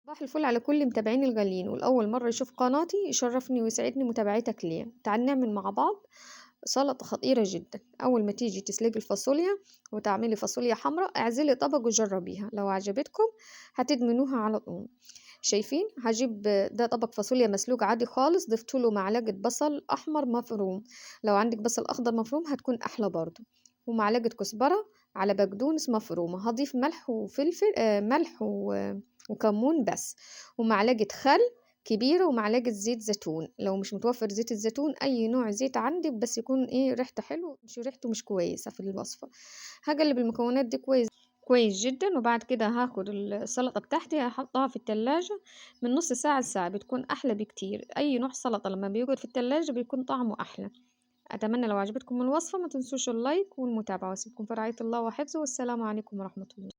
صباح الفل على كل متابعيني الغاليين، والأول مرة يشوف قناتي يشرفني ويسعدني متابعتك ليا. تعال نعمل مع بعض سلطة خطيرة جدا. أول ما تيجي تسلقي الفاصوليا وتعملي فاصوليا حمراء، اعزلي طبق وجربيها، لو عجبتكم هتدمنوها على طول. شايفين؟ هجيب ده طبق فاصوليا مسلوق عادي خالص، ضفت له معلقة بصل أحمر مفروم، لو عندك بصل أخضر مفروم هتكون أحلى برضو، ومعلقة كزبرة على بقدونس مفرومة. هضيف ملح وفلفل ملح وكمون بس، ومعلقة خل كبيرة، ومعلقة زيت زيتون. لو مش متوفر زيت الزيتون أي نوع زيت عندك، بس يكون ريحته حلو، مش ريحته مش كويسة في الوصفة. هقلب المكونات دي كويس جدا، وبعد كده هاخد السلطة بتاعتي هحطها في التلاجة من نص ساعة لساعة، بتكون أحلى بكتير. أي نوع سلطة لما بيقعد في التلاجة بيكون طعمه أحلى. أتمنى لو عجبتكم الوصفة ما تنسوش اللايك والمتابعة، واسيبكم في رعاية الله وحفظه، والسلام عليكم ورحمة الله.